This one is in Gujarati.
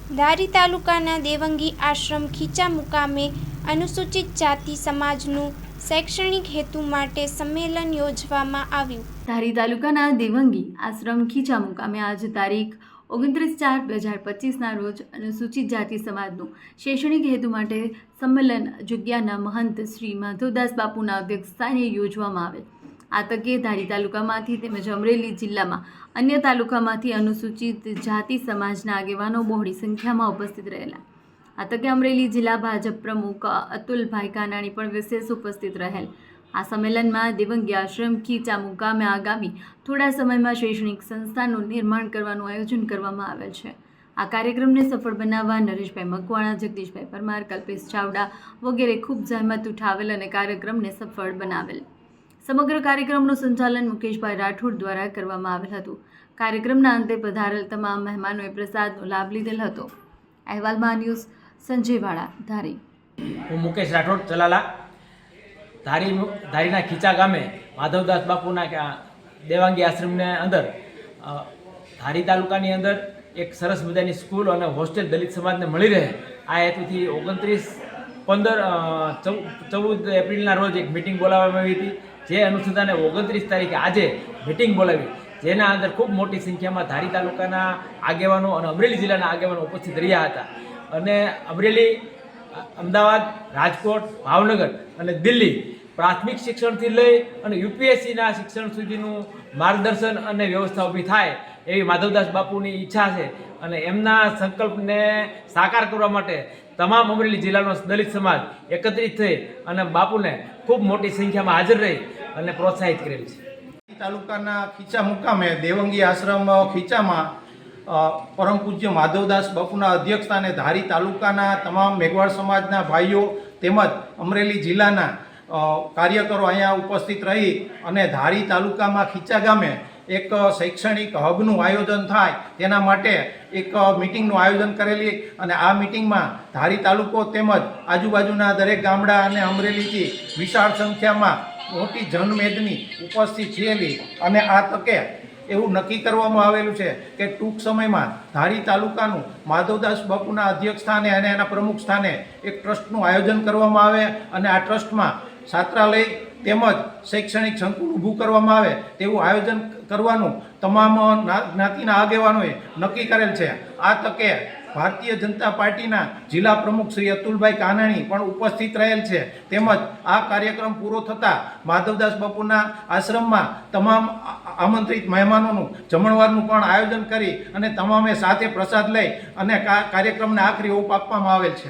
ધારી તાલુકાના દેવંગી આશ્રમ ખીચા મુકામે અનુસૂચિત જાતિ સમાજનું શૈક્ષણિક હેતુ માટે સંમેલન યોજવામાં આવ્યું। ધારી તાલુકાના દેવંગી આશ્રમ ખીચા મુકામે આજ તારીખ 29/4/2025ના રોજ અનુસૂચિત જાતિ સમાજનું શૈક્ષણિક હેતુ માટે સંમેલન જગ્યાના મહંત શ્રી માધવદાસ બાપુના અધ્યક્ષસ્થાને યોજવામાં આવેલ। આ તકે ધારી તાલુકામાંથી તેમજ અમરેલી જિલ્લામાં અન્ય તાલુકામાંથી અનુસૂચિત જાતિ સમાજના આગેવાનો બહોળી સંખ્યામાં ઉપસ્થિત રહેલા। આ તકે અમરેલી જિલ્લા ભાજપ પ્રમુખ અતુલભાઈ કાનાણી પણ વિશેષ ઉપસ્થિત રહેલ। આ સંમેલનમાં દેવંગી આશ્રમ ખીચા મુકામે આગામી થોડા સમયમાં શૈક્ષણિક સંસ્થાનું નિર્માણ કરવાનું આયોજન કરવામાં આવેલ છે। આ કાર્યક્રમને સફળ બનાવવા નરેશભાઈ મકવાણા, જગદીશભાઈ પરમાર, કલ્પેશ ચાવડા વગેરે ખૂબ જહેમત ઉઠાવેલ અને કાર્યક્રમને સફળ બનાવેલ। સમગ્ર કાર્યક્રમનું સંચાલન મુકેશભાઈ રાઠોડ દ્વારા કરવામાં આવેલ હતું। કાર્યક્રમના અંતે પધારેલ તમામ મહેમાનોએ પ્રસાદનો લાભ લીધેલ હતો। અહેવાલમાં ન્યૂઝ સંજય વાળા, ધારી। હું મુકેશ રાઠોડ ચલાલા ધારીના ખીચા ગામે માધવદાસ બાપુના દેવાંગી આશ્રમને અંદર ધારી તાલુકાની અંદર એક સરસ મજાની સ્કૂલ અને હોસ્ટેલ દલિત સમાજને મળી રહે આ હેતુથી 14 એપ્રિલના રોજ એક મિટિંગ બોલાવવામાં આવી હતી। જે અનુસંધાને 29 તારીખે આજે મિટિંગ બોલાવી, જેના અંદર ખૂબ મોટી સંખ્યામાં ધારી તાલુકાના આગેવાનો અને અમરેલી જિલ્લાના આગેવાનો ઉપસ્થિત રહ્યા હતા અને અમરેલી, અમદાવાદ, રાજકોટ, ભાવનગર અને દિલ્હી પ્રાથમિક શિક્ષણથી લઈ અને યુપીએસસીના શિક્ષણ સુધીનું માર્ગદર્શન અને વ્યવસ્થા ઊભી થાય એવી માધવદાસ બાપુની ઈચ્છા છે અને એમના સંકલ્પને સાકાર કરવા માટે તમામ અમરેલી જિલ્લાનો દલિત સમાજ એકત્રિત થઈ અને બાપુને ખૂબ મોટી સંખ્યામાં હાજર રહી અને પ્રોત્સાહિત કરેલ છે। તાલુકાના ખીચા મુકામે દેવંગી આશ્રમ ખીચામાં પરમ પૂજ્ય માધવદાસ બાપુના અધ્યક્ષસ્થાને ધારી તાલુકાના તમામ મેઘવાળ સમાજના ભાઈઓ તેમજ અમરેલી જિલ્લાના કાર્યકરો અહીંયા ઉપસ્થિત રહી અને ધારી તાલુકામાં ખીચા ગામે એક શૈક્ષણિક હબનું આયોજન થાય તેના માટે એક મિટિંગનું આયોજન કરેલી અને આ મિટિંગમાં ધારી તાલુકો તેમજ આજુબાજુના દરેક ગામડા અને અમરેલીથી વિશાળ સંખ્યામાં મોટી જનમેદની ઉપસ્થિત થયેલી અને આ તકે એવું નક્કી કરવામાં આવેલું છે કે ટૂંક સમયમાં ધારી તાલુકાનું માધવદાસ બાપુના અધ્યક્ષ સ્થાને અને એના પ્રમુખ સ્થાને એક ટ્રસ્ટનું આયોજન કરવામાં આવે અને આ ટ્રસ્ટમાં છાત્રાલય તેમજ શૈક્ષણિક સંકુલ ઊભું કરવામાં આવે તેવું આયોજન કરવાનું તમામ જ્ઞાતિના આગેવાનોએ નક્કી કરેલ છે। આ તકે ભારતીય જનતા પાર્ટીના જિલ્લા પ્રમુખ શ્રી અતુલભાઈ કાનાણી પણ ઉપસ્થિત રહેલ છે તેમજ આ કાર્યક્રમ પૂરો થતાં માધવદાસ બાપુના આશ્રમમાં તમામ આમંત્રિત મહેમાનોનું જમણવારનું પણ આયોજન કરી અને તમામે સાથે પ્રસાદ લઈ અને કાર્યક્રમને આખરી ઓપ આપવામાં આવેલ છે।